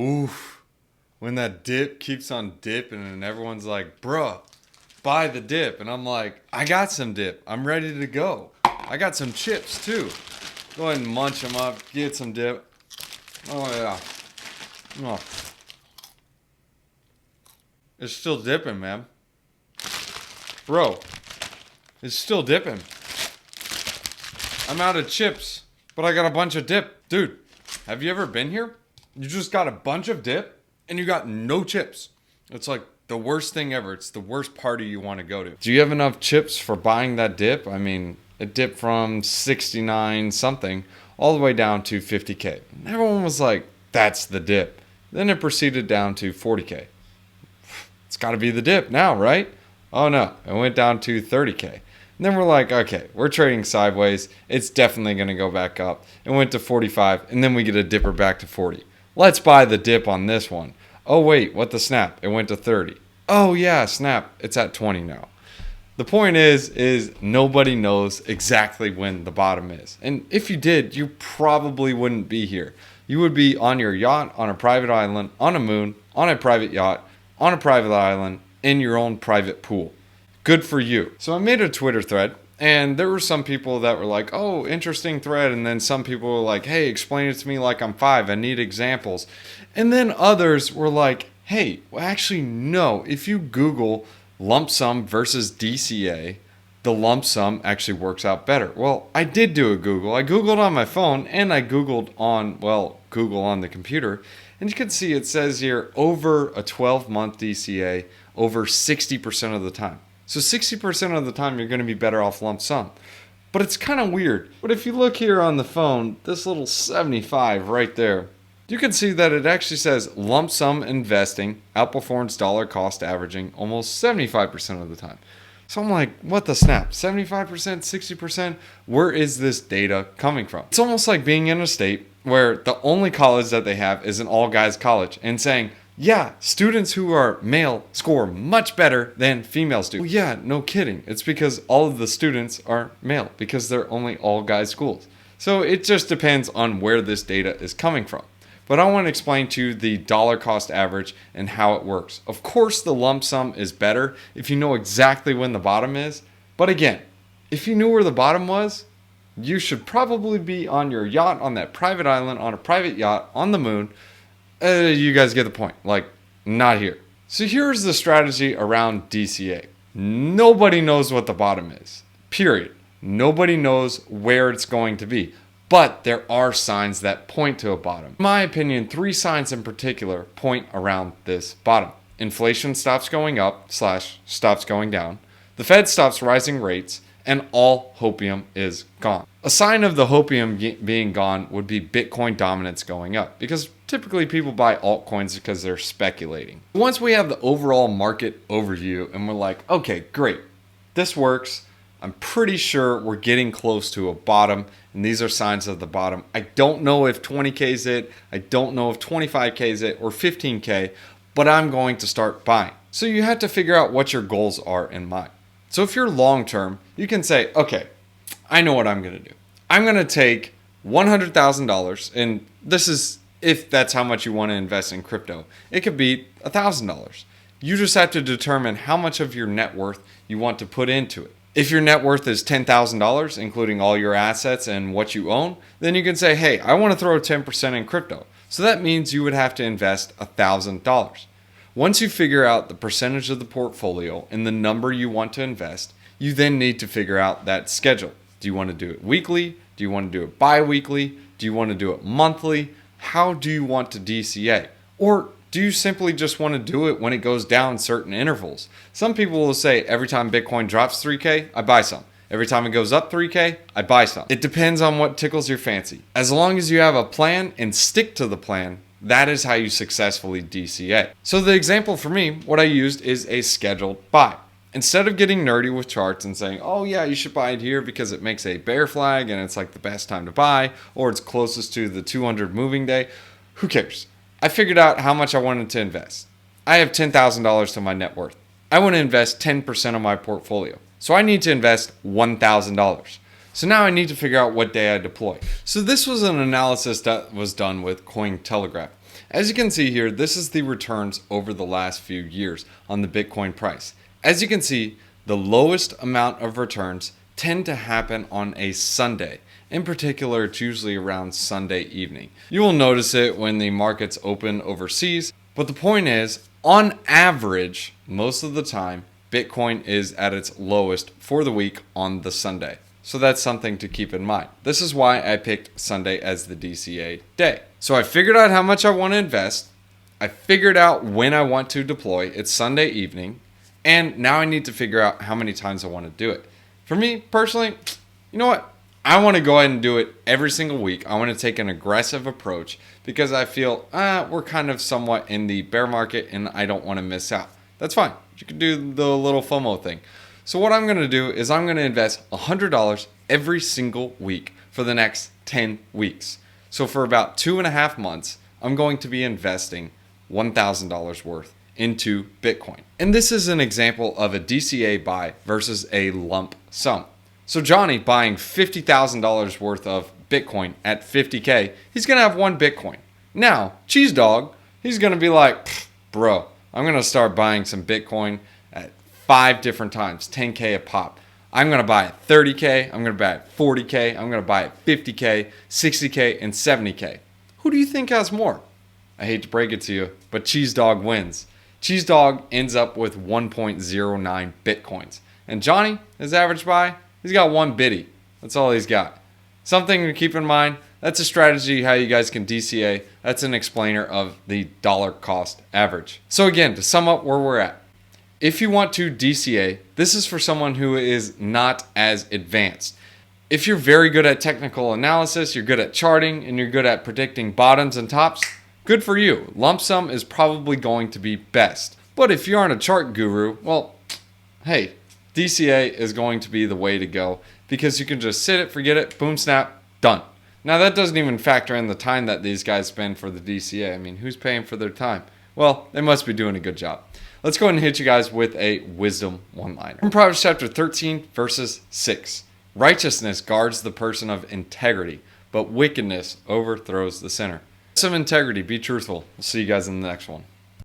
Oof. When that dip keeps on dipping and everyone's like, bruh, buy the dip. And I'm like, I got some dip. I'm ready to go. I got some chips too. Go ahead and munch them up. Get some dip. Oh, yeah. Oh. It's still dipping, man. Bro, it's still dipping. I'm out of chips, but I got a bunch of dip. Dude, have you ever been here? You just got a bunch of dip and you got no chips. It's like the worst thing ever. It's the worst party you want to go to. Do you have enough chips for buying that dip? I mean, it dipped from 69 something all the way down to 50K. And everyone was like, that's the dip. Then it proceeded down to 40K. It's got to be the dip now, right? Oh no, it went down to 30K. And then we're like, okay, we're trading sideways. It's definitely going to go back up. It went to 45, and then we get a dipper back to 40. Let's buy the dip on this one. Oh wait, what the snap? It went to 30. Oh yeah, snap. It's at 20 now. The point is nobody knows exactly when the bottom is. And if you did, you probably wouldn't be here. You would be on your yacht, on a private island, on a moon, on a private yacht, on a private island, in your own private pool. Good for you. So I made a Twitter thread, and there were some people that were like, oh, interesting thread. And then some people were like, hey, explain it to me like I'm 5. I need examples. And then others were like, hey, well, actually, no. If you Google lump sum versus DCA, the lump sum actually works out better. Well, I did do a Google. I Googled on my phone, and I Googled on, Google on the computer. And you can see it says here, over a 12-month DCA, over 60% of the time. So 60% of the time, you're going to be better off lump sum. But it's kind of weird. But if you look here on the phone, this little 75 right there, you can see that it actually says lump sum investing outperforms dollar cost averaging almost 75% of the time. So I'm like, what the snap? 75%, 60%? Where is this data coming from? It's almost like being in a state where the only college that they have is an all-guys college and saying, yeah, students who are male score much better than female students. Well, yeah, no kidding. It's because all of the students are male because they're only all-guys schools. So it just depends on where this data is coming from. But I want to explain to you the dollar cost average and how it works. Of course, the lump sum is better if you know exactly when the bottom is. But again, if you knew where the bottom was, you should probably be on your yacht, on that private island, on a private yacht, on the moon. You guys get the point. Like, not here. So here's the strategy around DCA. Nobody knows what the bottom is. Period. Nobody knows where it's going to be. But there are signs that point to a bottom. In my opinion, 3 signs in particular point around this bottom. Inflation stops going up / stops going down. The Fed stops rising rates. And all hopium is gone. A sign of the hopium being gone would be Bitcoin dominance going up, because typically people buy altcoins because they're speculating. Once we have the overall market overview and we're like, okay, great, this works. I'm pretty sure we're getting close to a bottom, and these are signs of the bottom. I don't know if 20K is it. I don't know if 25K is it or 15K, but I'm going to start buying. So you have to figure out what your goals are in mind. So if you're long term, you can say, okay, I know what I'm going to do. I'm going to take $100,000, and this is if that's how much you want to invest in crypto. It could be $1,000. You just have to determine how much of your net worth you want to put into it. If your net worth is $10,000, including all your assets and what you own, then you can say, hey, I want to throw 10% in crypto. So that means you would have to invest $1,000. Once you figure out the percentage of the portfolio and the number you want to invest, you then need to figure out that schedule. Do you want to do it weekly? Do you want to do it bi-weekly? Do you want to do it monthly? How do you want to DCA? Or do you simply just want to do it when it goes down certain intervals? Some people will say every time Bitcoin drops 3K, I buy some. Every time it goes up 3K, I buy some. It depends on what tickles your fancy. As long as you have a plan and stick to the plan, that is how you successfully DCA. So the example for me, what I used is a scheduled buy. Instead of getting nerdy with charts and saying, oh yeah, you should buy it here because it makes a bear flag and it's like the best time to buy, or it's closest to the 200 moving day, who cares? I figured out how much I wanted to invest. I have $10,000 to my net worth. I want to invest 10% of my portfolio. So I need to invest $1,000. So now I need to figure out what day I deploy. So this was an analysis that was done with Cointelegraph. As you can see here, this is the returns over the last few years on the Bitcoin price. As you can see, the lowest amount of returns tend to happen on a Sunday. In particular, it's usually around Sunday evening. You will notice it when the markets open overseas, but the point is, on average, most of the time, Bitcoin is at its lowest for the week on the Sunday. So that's something to keep in mind. This is why I picked Sunday as the DCA day. So I figured out how much I want to invest. I figured out when I want to deploy. It's Sunday evening. And now I need to figure out how many times I want to do it. For me, personally, you know what? I want to go ahead and do it every single week. I want to take an aggressive approach because I feel we're kind of somewhat in the bear market and I don't want to miss out. That's fine. You can do the little FOMO thing. So what I'm going to do is I'm going to invest $100 every single week for the next 10 weeks. So for about 2.5 months, I'm going to be investing $1,000 worth into Bitcoin. And this is an example of a DCA buy versus a lump sum. So Johnny buying $50,000 worth of Bitcoin at 50K, he's going to have one Bitcoin. Now, Cheese Dog, he's going to be like, bro, I'm going to start buying some Bitcoin at 5 different times, 10K a pop. I'm going to buy it 30K, I'm going to buy it 40K, I'm going to buy it 50K, 60K, and 70K. Who do you think has more? I hate to break it to you, but Cheese Dog wins. Cheese Dog ends up with 1.09 Bitcoins. And Johnny, his average buy, he's got one bitty. That's all he's got. Something to keep in mind, that's a strategy how you guys can DCA. That's an explainer of the dollar cost average. So again, to sum up where we're at, if you want to DCA, this is for someone who is not as advanced. If you're very good at technical analysis, you're good at charting, and you're good at predicting bottoms and tops, good for you. Lump sum is probably going to be best. But if you aren't a chart guru, well, hey, DCA is going to be the way to go because you can just sit it, forget it, boom, snap, done. Now that doesn't even factor in the time that these guys spend for the DCA. I mean, who's paying for their time? Well, they must be doing a good job. Let's go ahead and hit you guys with a wisdom one-liner. From Proverbs chapter 13, verses 6. Righteousness guards the person of integrity, but wickedness overthrows the sinner. Some integrity, be truthful. We'll see you guys in the next one.